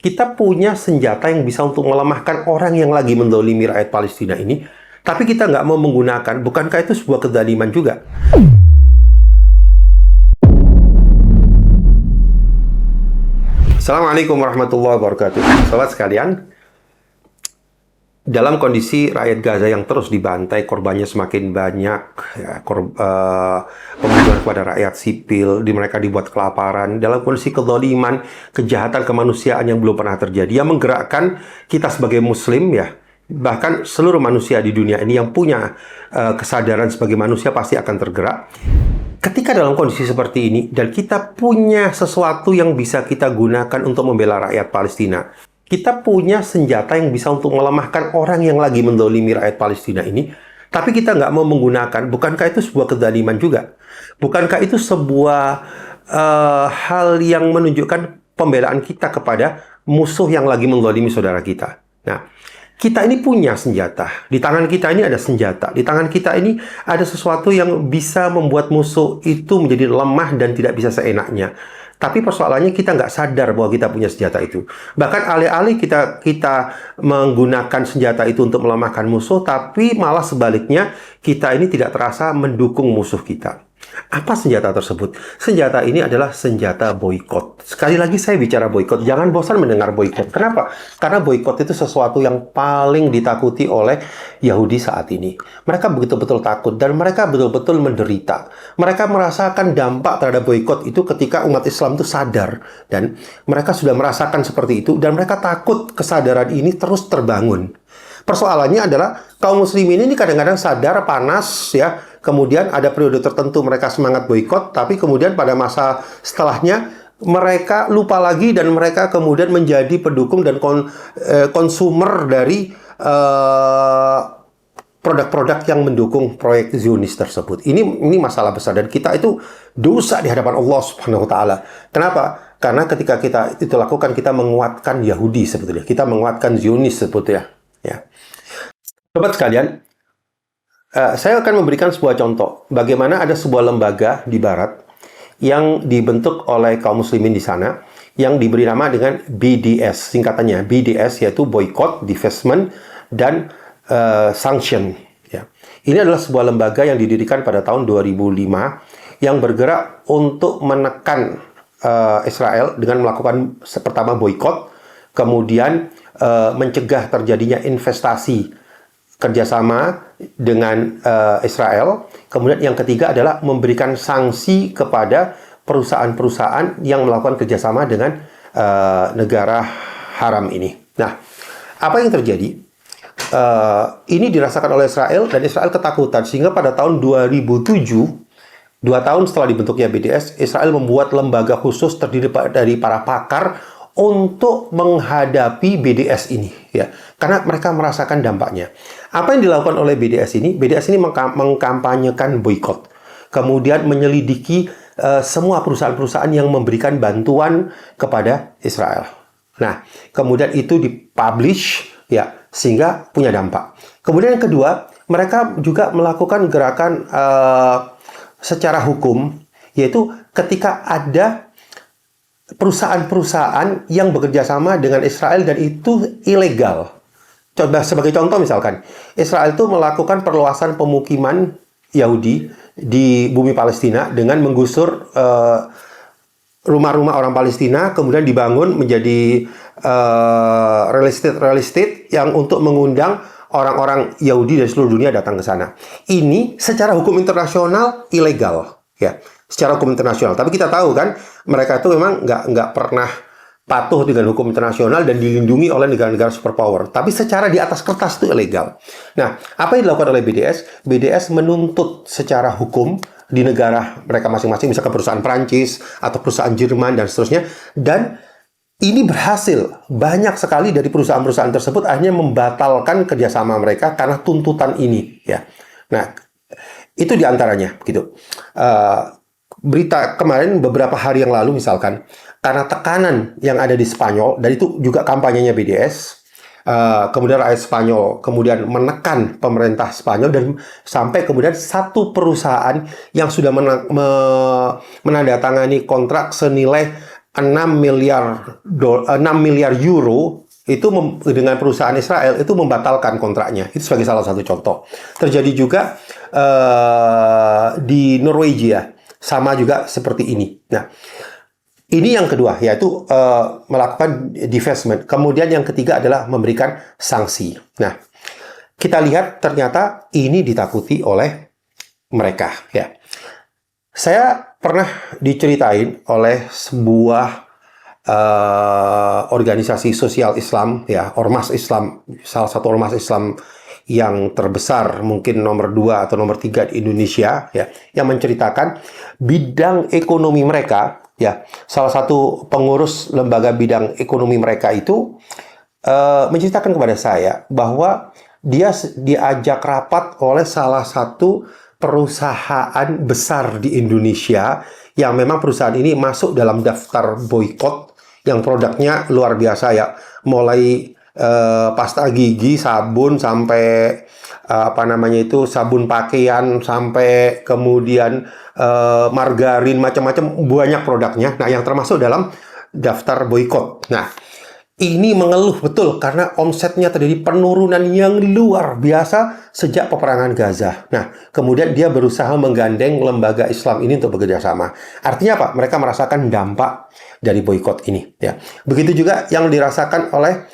Kita punya senjata yang bisa untuk melemahkan orang yang lagi mendolimi rakyat Palestina ini, tapi kita nggak mau menggunakan. Bukankah itu sebuah kezaliman juga? Assalamualaikum warahmatullahi wabarakatuh. Sobat sekalian, dalam kondisi rakyat Gaza yang terus dibantai, korbannya semakin banyak, ya, pembunuhan kepada rakyat sipil, mereka dibuat kelaparan, dalam kondisi kezaliman, kejahatan kemanusiaan yang belum pernah terjadi, yang menggerakkan kita sebagai Muslim, ya, bahkan seluruh manusia di dunia ini yang punya kesadaran sebagai manusia pasti akan tergerak. Ketika dalam kondisi seperti ini, dan kita punya sesuatu yang bisa kita gunakan untuk membela rakyat Palestina, kita punya senjata yang bisa untuk melemahkan orang yang lagi mendolimi rakyat Palestina ini, tapi kita nggak mau menggunakan. Bukankah itu sebuah kezaliman juga? Bukankah itu sebuah hal yang menunjukkan pembelaan kita kepada musuh yang lagi mendolimi saudara kita? Nah, kita ini punya senjata. Di tangan kita ini ada senjata. Di tangan kita ini ada sesuatu yang bisa membuat musuh itu menjadi lemah dan tidak bisa seenaknya. Tapi persoalannya kita nggak sadar bahwa kita punya senjata itu. Bahkan alih-alih kita menggunakan senjata itu untuk melemahkan musuh, tapi malah sebaliknya kita ini tidak terasa mendukung musuh kita. Apa senjata tersebut? Senjata ini adalah senjata boikot. Sekali lagi saya bicara boikot, jangan bosan mendengar boikot. Kenapa? Karena boikot itu sesuatu yang paling ditakuti oleh Yahudi saat ini. Mereka betul-betul takut dan mereka betul-betul menderita. Mereka merasakan dampak terhadap boikot itu ketika umat Islam itu sadar, dan mereka sudah merasakan seperti itu, dan mereka takut kesadaran ini terus terbangun. Persoalannya adalah kaum muslimin ini kadang-kadang sadar panas, ya. Kemudian ada periode tertentu mereka semangat boikot, tapi kemudian pada masa setelahnya mereka lupa lagi dan mereka kemudian menjadi pendukung dan konsumer dari produk-produk yang mendukung proyek Zionis tersebut. Ini masalah besar dan kita itu dosa di hadapan Allah Subhanahu wa taala. Kenapa? Karena ketika kita itu lakukan, kita menguatkan Yahudi sebetulnya. Kita menguatkan Zionis sebetulnya, ya. Sobat sekalian, saya akan memberikan sebuah contoh bagaimana ada sebuah lembaga di Barat yang dibentuk oleh kaum muslimin di sana yang diberi nama dengan BDS, singkatannya BDS, yaitu Boycott, Divestment, dan Sanction. Ya. Ini adalah sebuah lembaga yang didirikan pada tahun 2005 yang bergerak untuk menekan Israel dengan melakukan pertama boykot, kemudian mencegah terjadinya investasi kerjasama dengan Israel. Kemudian yang ketiga adalah memberikan sanksi kepada perusahaan-perusahaan yang melakukan kerjasama dengan negara haram ini. Nah, apa yang terjadi? Ini dirasakan oleh Israel dan Israel ketakutan sehingga pada tahun 2007, 2 tahun setelah dibentuknya BDS, Israel membuat lembaga khusus terdiri dari para pakar untuk menghadapi BDS ini, ya, karena mereka merasakan dampaknya. Apa yang dilakukan oleh BDS ini? BDS ini mengkampanyekan boikot, kemudian menyelidiki semua perusahaan-perusahaan yang memberikan bantuan kepada Israel. Nah, kemudian itu dipublish, ya, sehingga punya dampak. Kemudian yang kedua, mereka juga melakukan gerakan secara hukum, yaitu ketika ada perusahaan-perusahaan yang bekerja sama dengan Israel dan itu ilegal. Coba sebagai contoh misalkan, Israel itu melakukan perluasan pemukiman Yahudi di bumi Palestina dengan menggusur rumah-rumah orang Palestina, kemudian dibangun menjadi real estate yang untuk mengundang orang-orang Yahudi dari seluruh dunia datang ke sana. Ini secara hukum internasional ilegal, ya. Secara hukum internasional. Tapi kita tahu kan, mereka itu memang nggak pernah patuh dengan hukum internasional dan dilindungi oleh negara-negara superpower. Tapi secara di atas kertas itu ilegal. Nah, apa yang dilakukan oleh BDS? BDS menuntut secara hukum di negara mereka masing-masing, misalkan perusahaan Prancis atau perusahaan Jerman dan seterusnya. Dan ini berhasil. Banyak sekali dari perusahaan-perusahaan tersebut akhirnya membatalkan kerjasama mereka karena tuntutan ini, ya. Nah, itu diantaranya, gitu. Berita kemarin beberapa hari yang lalu misalkan, karena tekanan yang ada di Spanyol, dan itu juga kampanyenya BDS, kemudian rakyat Spanyol kemudian menekan pemerintah Spanyol dan sampai kemudian satu perusahaan yang sudah menandatangani kontrak senilai 6 miliar euro itu dengan perusahaan Israel itu membatalkan kontraknya. Itu sebagai salah satu contoh. Terjadi juga di Norwegia, sama juga seperti ini. Nah, ini yang kedua, yaitu melakukan divestment. Kemudian yang ketiga adalah memberikan sanksi. Nah, kita lihat ternyata ini ditakuti oleh mereka. Ya, saya pernah diceritain oleh sebuah organisasi sosial Islam, ya, ormas Islam, salah satu ormas Islam yang terbesar, mungkin nomor 2 atau nomor 3 di Indonesia, ya, yang menceritakan bidang ekonomi mereka, ya, salah satu pengurus lembaga bidang ekonomi mereka itu menceritakan kepada saya bahwa dia diajak rapat oleh salah satu perusahaan besar di Indonesia yang memang perusahaan ini masuk dalam daftar boykot, yang produknya luar biasa, ya, mulai pasta gigi, sabun, sampai sabun pakaian, sampai kemudian margarin, macam-macam, banyak produknya. Nah, yang termasuk dalam daftar boykot. Nah, ini mengeluh betul karena omsetnya terjadi penurunan yang luar biasa sejak peperangan Gaza. Nah, kemudian dia berusaha menggandeng lembaga Islam ini untuk bekerja sama. Artinya apa? Mereka merasakan dampak dari boykot ini. Ya, begitu juga yang dirasakan oleh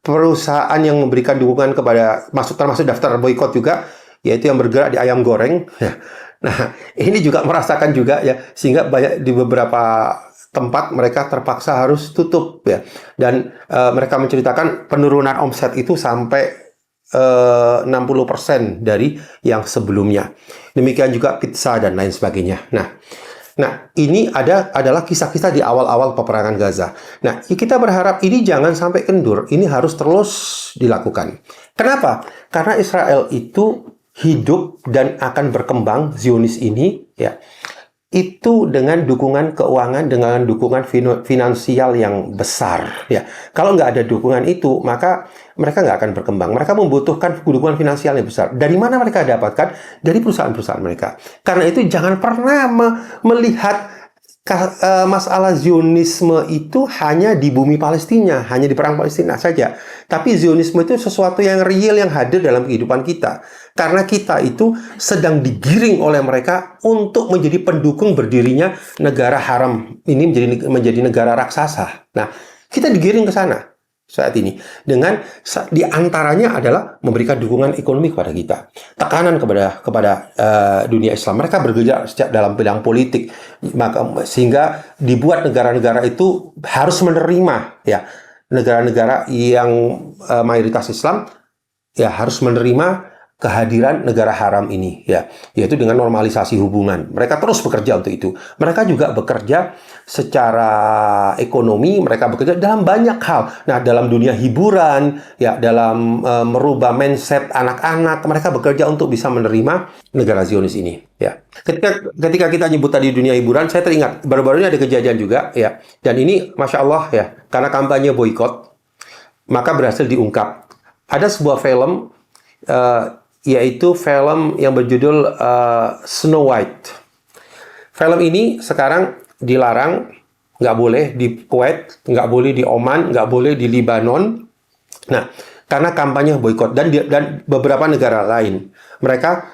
perusahaan yang memberikan dukungan kepada termasuk daftar boykot juga, yaitu yang bergerak di ayam goreng. Ya. Nah, ini juga merasakan juga, ya, sehingga banyak di beberapa tempat mereka terpaksa harus tutup, ya, dan mereka menceritakan penurunan omset itu sampai 60% dari yang sebelumnya. Demikian juga pizza dan lain sebagainya. Nah, ini adalah kisah-kisah di awal-awal peperangan Gaza. Nah, kita berharap ini jangan sampai kendur. Ini harus terus dilakukan. Kenapa? Karena Israel itu hidup dan akan berkembang, Zionis ini, ya, itu dengan dukungan keuangan, dengan dukungan finansial yang besar. Ya, kalau nggak ada dukungan itu, maka mereka nggak akan berkembang. Mereka membutuhkan dukungan finansial yang besar. Dari mana mereka dapatkan? Dari perusahaan-perusahaan mereka. Karena itu jangan pernah melihat masalah Zionisme itu hanya di bumi Palestina, hanya di perang Palestina saja. Tapi Zionisme itu sesuatu yang real, yang hadir dalam kehidupan kita. Karena kita itu sedang digiring oleh mereka untuk menjadi pendukung berdirinya negara haram ini menjadi negara raksasa. Nah, kita digiring ke sana saat ini dengan diantaranya adalah memberikan dukungan ekonomi kepada kita, tekanan kepada dunia Islam. Mereka bergerak dalam bidang politik, maka sehingga dibuat negara-negara itu harus menerima, ya, negara-negara yang mayoritas Islam, ya, harus menerima kehadiran negara haram ini, ya, yaitu dengan normalisasi hubungan. Mereka terus bekerja untuk itu. Mereka juga bekerja secara ekonomi, mereka bekerja dalam banyak hal. Nah, dalam dunia hiburan, ya, dalam merubah mindset anak-anak, mereka bekerja untuk bisa menerima negara Zionis ini, ya. Ketika kita nyebut tadi dunia hiburan, saya teringat baru-baru ini ada kejadian juga, ya. Dan ini, Masya Allah, ya, karena kampanye boykot, maka berhasil diungkap. Ada sebuah film, yaitu film yang berjudul Snow White. Film ini sekarang dilarang, nggak boleh di Kuwait, nggak boleh di Oman, nggak boleh di Libanon. Nah, karena kampanye boykot dan beberapa negara lain, mereka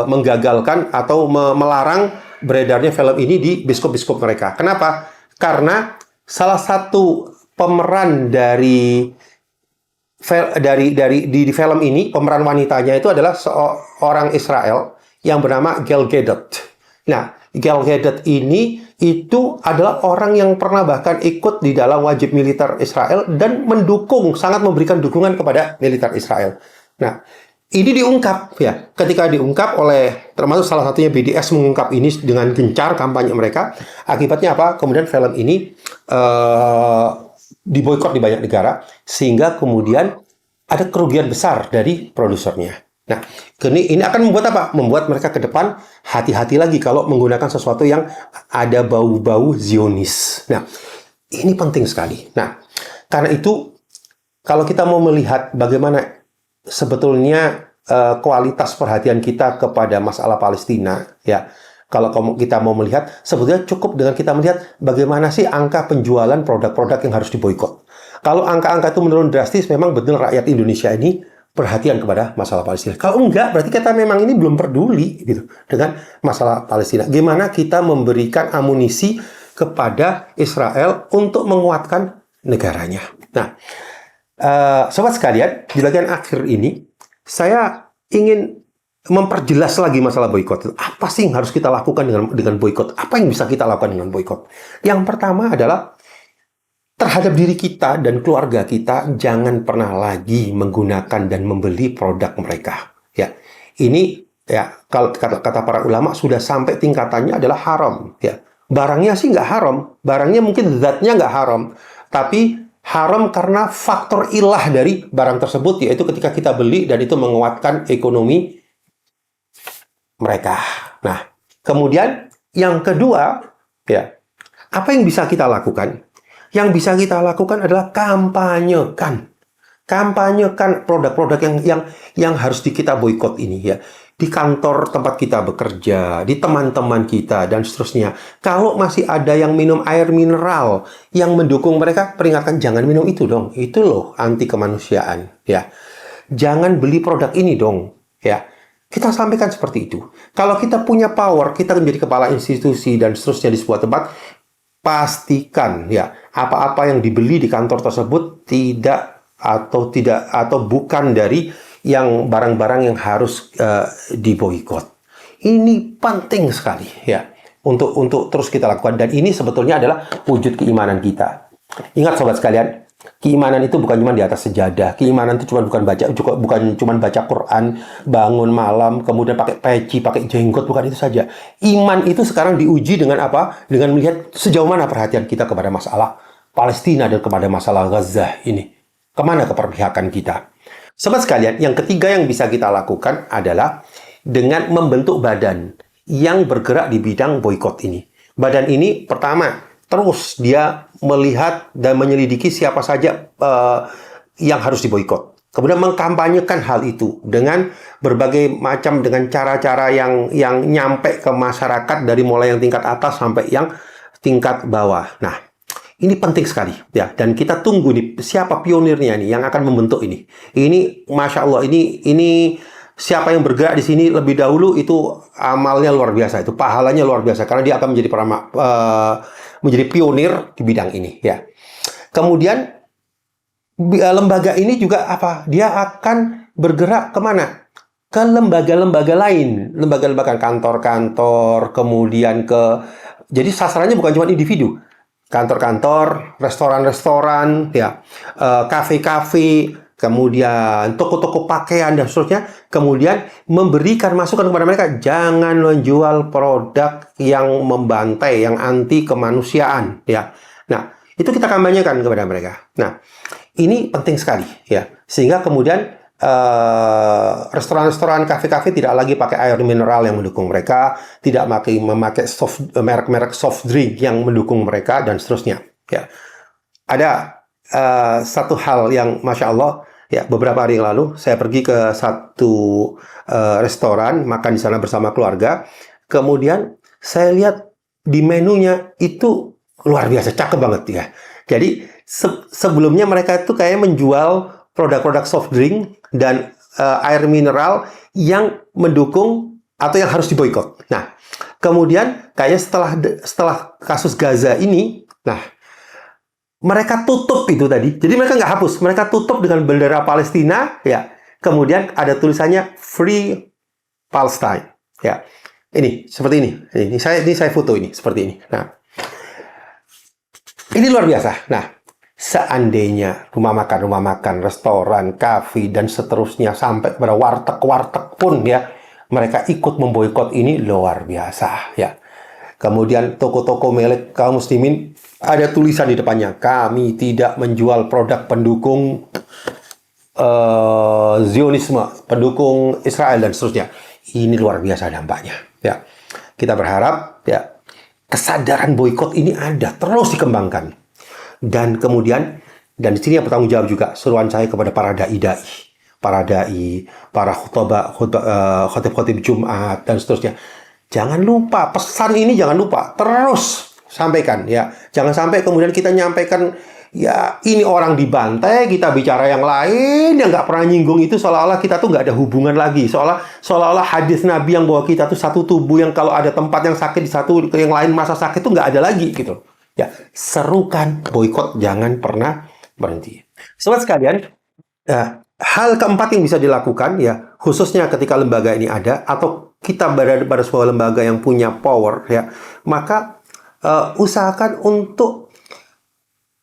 menggagalkan atau melarang beredarnya film ini di biskop-biskop mereka. Kenapa? Karena salah satu pemeran di film ini, pemeran wanitanya itu adalah seorang Israel yang bernama Gal Gadot. Nah, Gal Gadot ini itu adalah orang yang pernah bahkan ikut di dalam wajib militer Israel dan sangat memberikan dukungan kepada militer Israel. Nah, ini diungkap, ya. Ketika diungkap oleh, termasuk salah satunya BDS mengungkap ini dengan gencar kampanye mereka. Akibatnya apa? Kemudian film ini diboykot di banyak negara, sehingga kemudian ada kerugian besar dari produsernya. Nah, ini akan membuat apa? Membuat mereka ke depan hati-hati lagi kalau menggunakan sesuatu yang ada bau-bau Zionis. Nah, ini penting sekali. Nah, karena itu, kalau kita mau melihat bagaimana sebetulnya kualitas perhatian kita kepada masalah Palestina, ya, Kalau kita mau melihat, sebetulnya cukup dengan kita melihat bagaimana sih angka penjualan produk-produk yang harus diboikot. Kalau angka-angka itu menurun drastis, memang betul rakyat Indonesia ini perhatian kepada masalah Palestina. Kalau enggak, berarti kita memang ini belum peduli gitu dengan masalah Palestina. Gimana kita memberikan amunisi kepada Israel untuk menguatkan negaranya. Nah, sobat sekalian, di bagian akhir ini saya ingin memperjelas lagi masalah boikot. Apa sih yang harus kita lakukan dengan boikot? Apa yang bisa kita lakukan dengan boikot? Yang pertama adalah terhadap diri kita dan keluarga kita, jangan pernah lagi menggunakan dan membeli produk mereka. Ya, ini ya kalau kata para ulama sudah sampai tingkatannya adalah haram. Ya, barangnya sih nggak haram, barangnya mungkin zatnya nggak haram, tapi haram karena faktor ilah dari barang tersebut, yaitu ketika kita beli dan itu menguatkan ekonomi mereka. Nah, kemudian yang kedua, ya, apa yang bisa kita lakukan? Yang bisa kita lakukan adalah kampanyekan. Kampanyekan produk-produk yang harus kita boikot ini ya. Di kantor tempat kita bekerja, di teman-teman kita, dan seterusnya. Kalau masih ada yang minum air mineral yang mendukung mereka, peringatkan jangan minum itu dong. Itu loh anti kemanusiaan ya. Jangan beli produk ini dong ya. Kita sampaikan seperti itu. Kalau kita punya power, kita menjadi kepala institusi dan seterusnya di sebuah tempat, pastikan ya apa-apa yang dibeli di kantor tersebut tidak atau bukan dari yang barang-barang yang harus diboikot. Ini penting sekali ya untuk terus kita lakukan, dan ini sebetulnya adalah wujud keimanan kita. Ingat sobat sekalian, keimanan itu bukan cuma di atas sejadah. Keimanan itu bukan cuma baca Quran, bangun malam, kemudian pakai peci, pakai jenggot, bukan itu saja. Iman itu sekarang diuji dengan apa? Dengan melihat sejauh mana perhatian kita kepada masalah Palestina dan kepada masalah Gaza ini. Kemana keperpihakan kita? Sobat sekalian, yang ketiga yang bisa kita lakukan adalah dengan membentuk badan yang bergerak di bidang boikot ini. Badan ini pertama, terus dia melihat dan menyelidiki siapa saja yang harus diboikot. Kemudian mengkampanyekan hal itu dengan berbagai macam, dengan cara-cara yang nyampe ke masyarakat dari mulai yang tingkat atas sampai yang tingkat bawah. Nah, ini penting sekali ya, dan kita tunggu nih siapa pionirnya nih yang akan membentuk ini. Ini Masya Allah, ini siapa yang bergerak di sini lebih dahulu itu amalnya luar biasa, itu pahalanya luar biasa karena dia akan menjadi pionir di bidang ini ya. Kemudian lembaga ini juga apa? Dia akan bergerak kemana? Ke lembaga-lembaga lain, lembaga-lembaga kantor-kantor, kemudian jadi sasarannya bukan cuma individu, kantor-kantor, restoran-restoran, ya, kafe-kafe, kemudian toko-toko pakaian dan seterusnya, kemudian memberikan masukan kepada mereka, jangan menjual produk yang membantai, yang anti kemanusiaan, ya. Nah, itu kita kampanyekan kepada mereka. Nah, ini penting sekali, ya, sehingga kemudian restoran-restoran, kafe-kafe tidak lagi pakai air mineral yang mendukung mereka, tidak memakai merek-merek soft drink yang mendukung mereka dan seterusnya. Ya, ada satu hal yang Masya Allah. Ya, beberapa hari yang lalu saya pergi ke satu restoran, makan di sana bersama keluarga. Kemudian saya lihat di menunya itu luar biasa, cakep banget ya. Jadi sebelumnya mereka itu kayak menjual produk-produk soft drink dan air mineral yang mendukung atau yang harus diboikot. Nah, kemudian kayaknya setelah kasus Gaza ini, nah, mereka tutup itu tadi. Jadi mereka nggak hapus, mereka tutup dengan bendera Palestina, ya. Kemudian ada tulisannya Free Palestine, ya. Ini seperti ini. Ini saya foto ini seperti ini. Nah, ini luar biasa. Nah, seandainya rumah makan, restoran, kafe dan seterusnya sampai kepada warteg-warteg pun ya, mereka ikut memboikot ini, luar biasa ya. Kemudian toko-toko milik kaum muslimin ada tulisan di depannya, kami tidak menjual produk pendukung Zionisme, pendukung Israel dan seterusnya. Ini luar biasa dampaknya ya. Kita berharap ya kesadaran boikot ini ada, terus dikembangkan. Dan kemudian, dan di sini yang bertanggung jawab juga seruan saya kepada para dai-dai, para khotib-khotib Jumat dan seterusnya. Jangan lupa, pesan ini jangan lupa, terus sampaikan ya. Jangan sampai kemudian kita nyampaikan, ya ini orang dibantai, kita bicara yang lain, yang nggak pernah nyinggung itu, seolah-olah kita tuh nggak ada hubungan lagi. Seolah-olah hadis Nabi yang bahwa kita tuh satu tubuh, yang kalau ada tempat yang sakit di satu, yang lain masa sakit tuh nggak ada lagi gitu. Ya, serukan, boikot, jangan pernah berhenti. Sobat sekalian, hal keempat yang bisa dilakukan ya, khususnya ketika lembaga ini ada, atau kita berada pada sebuah lembaga yang punya power ya, maka usahakan untuk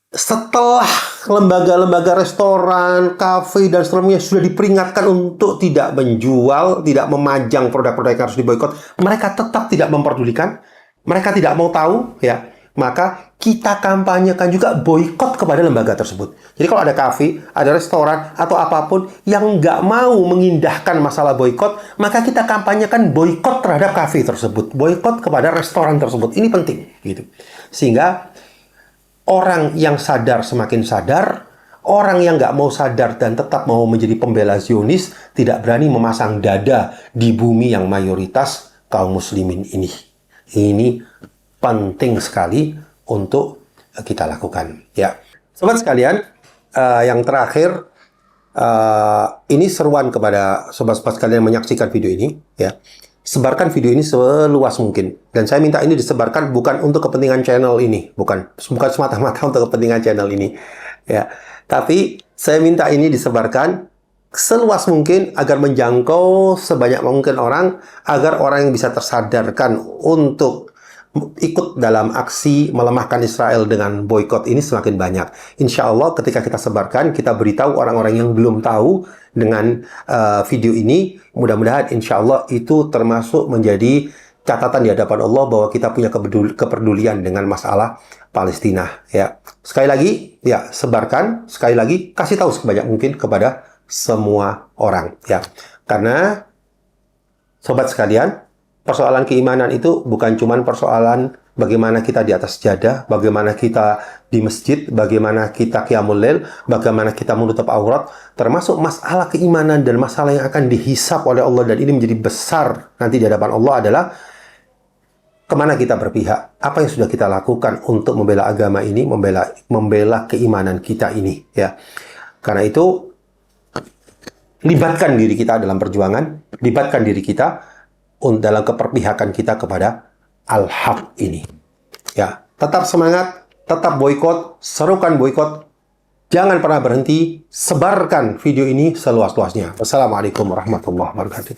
setelah lembaga-lembaga restoran, kafe dan seterusnya sudah diperingatkan untuk tidak menjual, tidak memajang produk-produk yang harus diboikot, mereka tetap tidak memperdulikan, mereka tidak mau tahu ya, maka kita kampanyekan juga boikot kepada lembaga tersebut. Jadi kalau ada kafe, ada restoran, atau apapun yang nggak mau mengindahkan masalah boikot, maka kita kampanyekan boikot terhadap kafe tersebut, boikot kepada restoran tersebut. Ini penting, gitu. Sehingga orang yang sadar semakin sadar, orang yang nggak mau sadar dan tetap mau menjadi pembela Zionis, tidak berani memasang dada di bumi yang mayoritas kaum muslimin ini. Ini penting sekali untuk kita lakukan ya. Sobat sekalian, yang terakhir, ini seruan kepada sobat-sobat sekalian yang menyaksikan video ini ya. Sebarkan video ini seluas mungkin, dan saya minta ini disebarkan bukan untuk kepentingan channel ini, bukan semata-mata untuk kepentingan channel ini ya, tapi saya minta ini disebarkan seluas mungkin agar menjangkau sebanyak mungkin orang, agar orang yang bisa tersadarkan untuk ikut dalam aksi melemahkan Israel dengan boikot ini semakin banyak. Insya Allah ketika kita sebarkan, kita beritahu orang-orang yang belum tahu dengan video ini, mudah-mudahan insya Allah itu termasuk menjadi catatan di hadapan Allah bahwa kita punya kepedulian dengan masalah Palestina ya. Sekali lagi ya, sebarkan, sekali lagi kasih tahu sebanyak mungkin kepada semua orang ya. Karena sobat sekalian, persoalan keimanan itu bukan cuma persoalan bagaimana kita di atas sajadah, bagaimana kita di masjid, bagaimana kita qiyamul lail, bagaimana kita menutup aurat, termasuk masalah keimanan dan masalah yang akan dihisap oleh Allah, dan ini menjadi besar nanti di hadapan Allah adalah kemana kita berpihak, apa yang sudah kita lakukan untuk membela agama ini, membela keimanan kita ini ya. Karena itu libatkan diri kita dalam perjuangan, libatkan diri kita dalam keperpihakan kita kepada al-haq ini. Ya, tetap semangat, tetap boikot, serukan boikot, jangan pernah berhenti, sebarkan video ini seluas-luasnya. Wassalamualaikum warahmatullahi wabarakatuh.